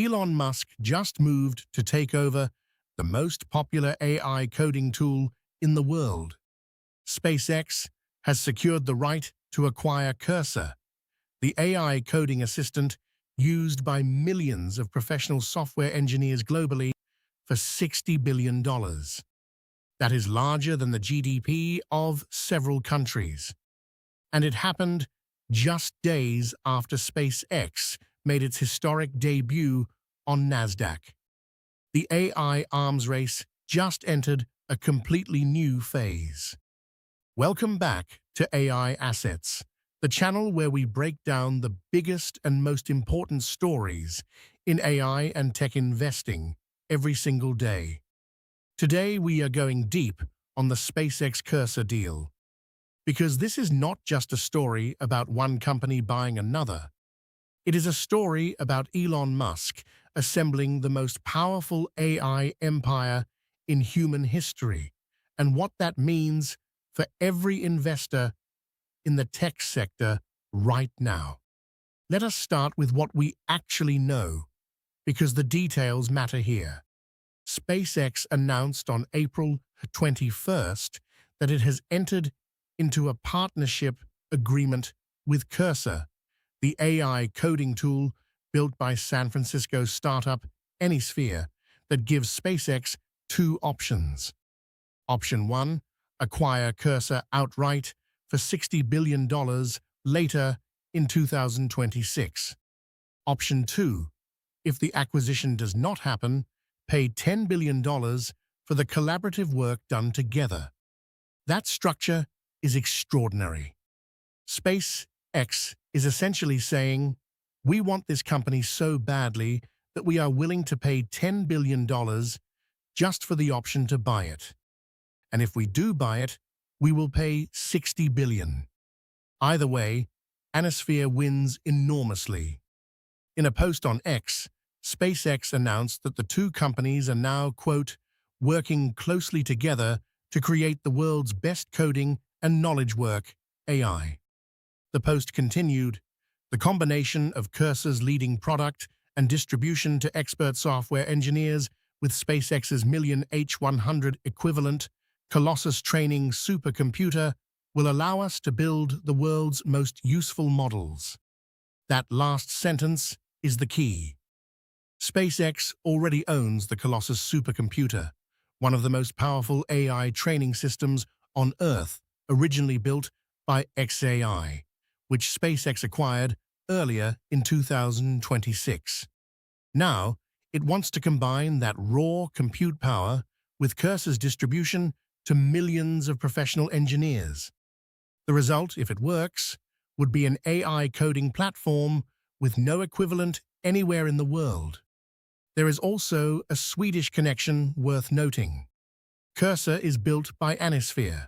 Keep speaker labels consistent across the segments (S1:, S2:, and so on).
S1: Elon Musk just moved to take over the most popular AI coding tool in the world. SpaceX has secured the right to acquire Cursor, the AI coding assistant used by millions of professional software engineers globally, for $60 billion. That is larger than the GDP of several countries. And it happened just days after SpaceX made its historic debut on Nasdaq. The AI arms race just entered a completely new phase. Welcome back to AI Assets, the channel where we break down the biggest and most important stories in AI and tech investing every single day. Today we are going deep on the SpaceX Cursor deal, because this is not just a story about one company buying another. It is a story about Elon Musk assembling the most powerful AI empire in human history, and what that means for every investor in the tech sector right now. Let us start with what we actually know, because the details matter here. SpaceX announced on April 21st that it has entered into a partnership agreement with Cursor, the AI coding tool built by San Francisco startup AnySphere that gives SpaceX two options. Option 1, acquire Cursor outright for $60 billion later in 2026. Option 2, if the acquisition does not happen, pay $10 billion for the collaborative work done together. That structure is extraordinary. SpaceX is essentially saying, we want this company so badly that we are willing to pay $10 billion just for the option to buy it. And if we do buy it, we will pay $60 billion. Either way, AnySphere wins enormously. In a post on X, SpaceX announced that the two companies are now, quote, working closely together to create the world's best coding and knowledge work, AI. The post continued, the combination of Cursor's leading product and distribution to expert software engineers with SpaceX's million H100 equivalent Colossus training supercomputer will allow us to build the world's most useful models. That last sentence is the key. SpaceX already owns the Colossus supercomputer, one of the most powerful AI training systems on Earth, originally built by xAI, which SpaceX acquired earlier in 2026. Now, it wants to combine that raw compute power with Cursor's distribution to millions of professional engineers. The result, if it works, would be an AI coding platform with no equivalent anywhere in the world. There is also a Swedish connection worth noting. Cursor is built by AnySphere,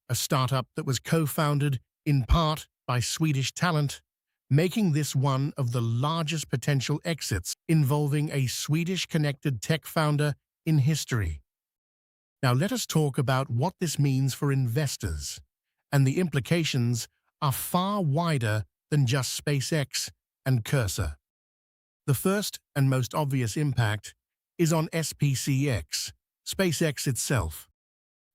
S1: a startup that was co-founded in part by Swedish talent, making this one of the largest potential exits involving a Swedish-connected tech founder in history. Now let us talk about what this means for investors, and the implications are far wider than just SpaceX and Cursor. The first and most obvious impact is on SPCX, SpaceX itself.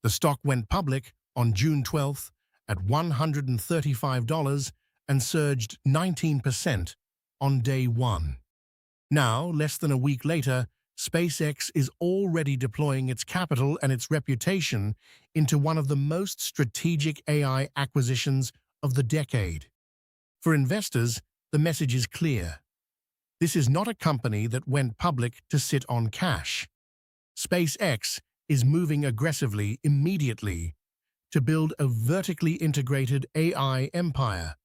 S1: The stock went public on June 12th at $135 and surged 19% on day one. Now, less than a week later, SpaceX is already deploying its capital and its reputation into one of the most strategic AI acquisitions of the decade. For investors, the message is clear. This is not a company that went public to sit on cash. SpaceX is moving aggressively immediately to build a vertically integrated AI empire.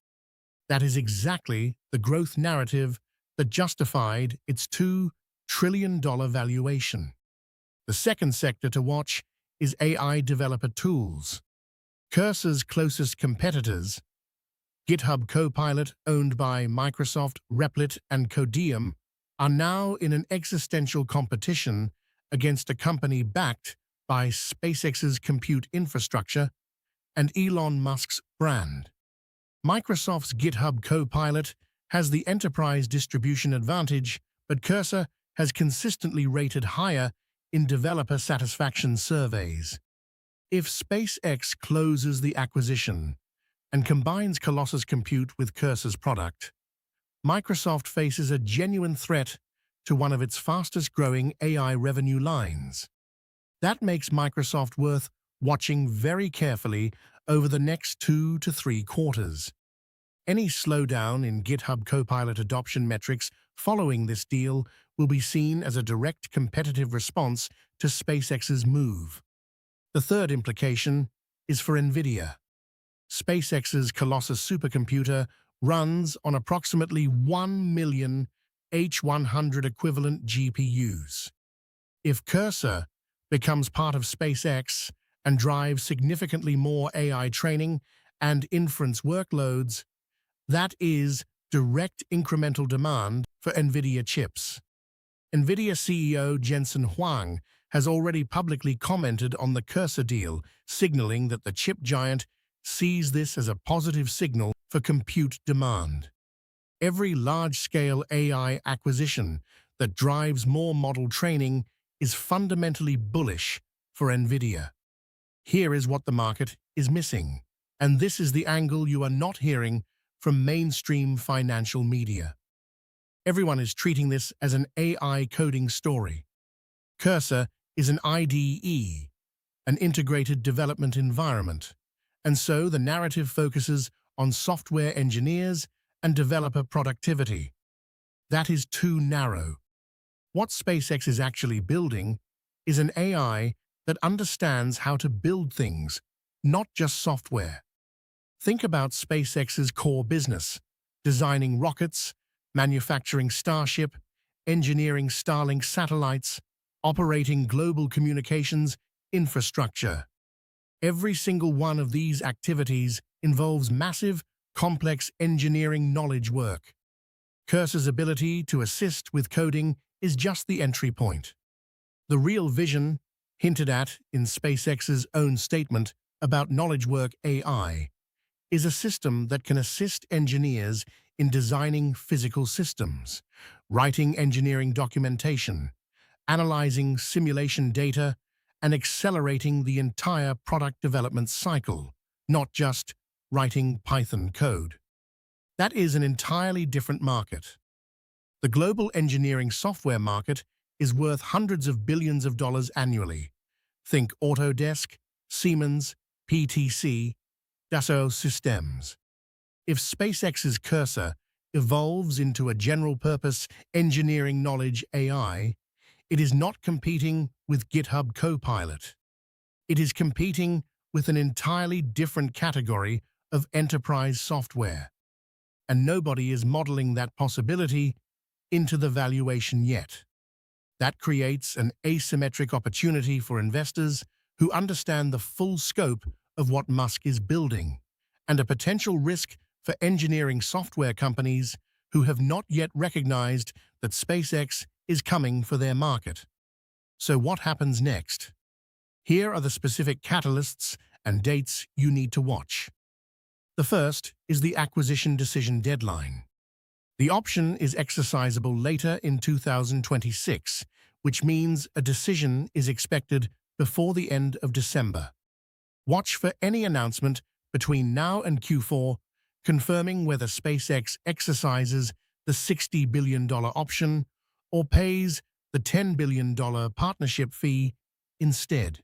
S1: That is exactly the growth narrative that justified its $2 trillion valuation. The second sector to watch is AI developer tools. Cursor's closest competitors, GitHub Copilot, owned by Microsoft, Replit, and Codium, are now in an existential competition against a company backed by SpaceX's compute infrastructure and Elon Musk's brand. Microsoft's GitHub Copilot has the enterprise distribution advantage, but Cursor has consistently rated higher in developer satisfaction surveys. If SpaceX closes the acquisition and combines Colossus Compute with Cursor's product, Microsoft faces a genuine threat to one of its fastest-growing AI revenue lines. That makes Microsoft worth watching very carefully over the next 2 to 3 quarters. Any slowdown in GitHub Copilot adoption metrics following this deal will be seen as a direct competitive response to SpaceX's move. The third implication is for Nvidia. SpaceX's Colossus supercomputer runs on approximately 1 million H100 equivalent GPUs. If Cursor becomes part of SpaceX and drives significantly more AI training and inference workloads, that is direct incremental demand for Nvidia chips. Nvidia CEO Jensen Huang has already publicly commented on the Cursor deal, signaling that the chip giant sees this as a positive signal for compute demand. Every large-scale AI acquisition that drives more model training is fundamentally bullish for Nvidia. Here is what the market is missing, and this is the angle you are not hearing from mainstream financial media. Everyone is treating this as an AI coding story. Cursor is an IDE, an integrated development environment, and so the narrative focuses on software engineers and developer productivity. That is too narrow. What SpaceX is actually building is an AI that understands how to build things, not just software. Think about SpaceX's core business: designing rockets, manufacturing Starship, engineering Starlink satellites, operating global communications infrastructure. Every single one of these activities involves massive, complex engineering knowledge work. Cursor's ability to assist with coding is just the entry point. The real vision, hinted at in SpaceX's own statement about knowledge work AI, is a system that can assist engineers in designing physical systems, writing engineering documentation, analyzing simulation data, and accelerating the entire product development cycle, not just writing Python code. That is an entirely different market. The global engineering software market is worth hundreds of billions of dollars annually. Think Autodesk, Siemens, PTC, Dassault Systems. If SpaceX's Cursor evolves into a general-purpose engineering knowledge AI, it is not competing with GitHub Copilot. It is competing with an entirely different category of enterprise software. And nobody is modeling that possibility into the valuation yet. That creates an asymmetric opportunity for investors who understand the full scope of what Musk is building, and a potential risk for engineering software companies who have not yet recognized that SpaceX is coming for their market. So what happens next? Here are the specific catalysts and dates you need to watch. The first is the acquisition decision deadline. The option is exercisable later in 2026, which means a decision is expected before the end of December. Watch for any announcement between now and Q4 confirming whether SpaceX exercises the $60 billion option or pays the $10 billion partnership fee instead.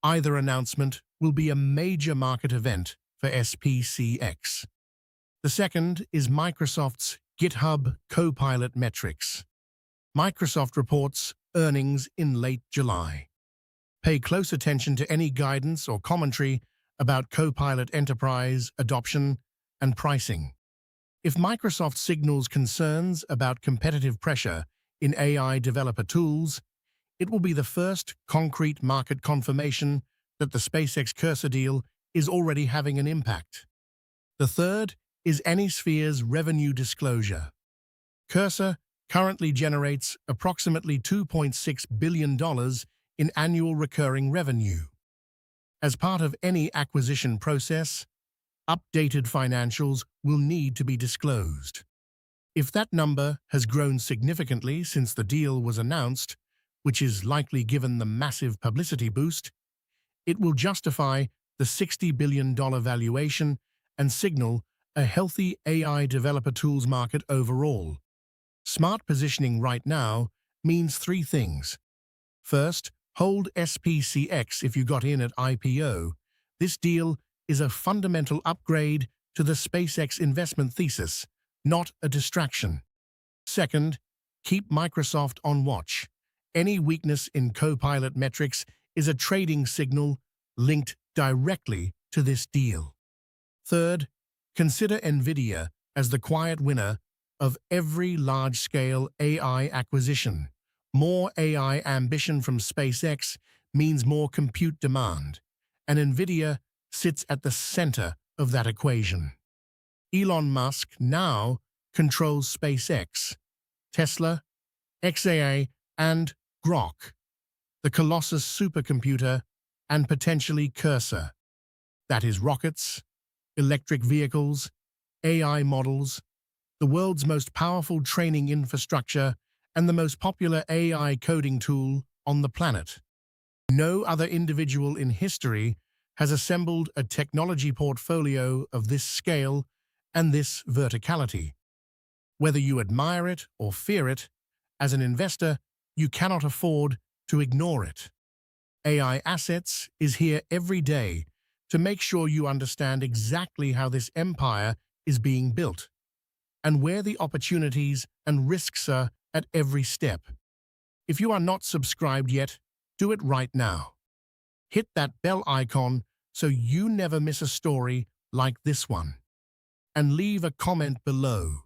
S1: Either announcement will be a major market event for SPCX. The second is Microsoft's GitHub Copilot metrics. Microsoft reports earnings in late July. Pay close attention to any guidance or commentary about Copilot enterprise adoption and pricing. If Microsoft signals concerns about competitive pressure in AI developer tools, it will be the first concrete market confirmation that the SpaceX Cursor deal is already having an impact. The third is Anysphere's revenue disclosure. Cursor currently generates approximately $2.6 billion in annual recurring revenue. As part of any acquisition process, updated financials will need to be disclosed. If that number has grown significantly since the deal was announced, which is likely given the massive publicity boost, it will justify the $60 billion valuation and signal a healthy AI developer tools market overall. Smart positioning right now means three things. First, hold SPCX if you got in at IPO. This deal is a fundamental upgrade to the SpaceX investment thesis, not a distraction. Second, keep Microsoft on watch. Any weakness in Copilot metrics is a trading signal linked directly to this deal. Third, consider Nvidia as the quiet winner of every large-scale AI acquisition. More AI ambition from SpaceX means more compute demand, and Nvidia sits at the center of that equation. Elon Musk now controls SpaceX, Tesla, XAA, and Grok, the Colossus supercomputer, and potentially Cursor. That is rockets, electric vehicles, AI models, the world's most powerful training infrastructure, and the most popular AI coding tool on the planet. No other individual in history has assembled a technology portfolio of this scale and this verticality. Whether you admire it or fear it, as an investor, you cannot afford to ignore it. AI Assets is here every day to make sure you understand exactly how this empire is being built and where the opportunities and risks are at every step. If you are not subscribed yet, do it right now. Hit that bell icon so you never miss a story like this one. And leave a comment below.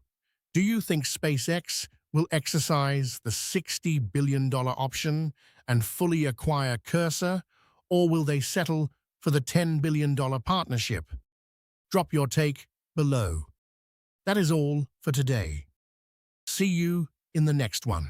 S1: Do you think SpaceX will exercise the $60 billion option and fully acquire Cursor, or will they settle for the $10 billion partnership? Drop your take below. That is all for today. See you in the next one.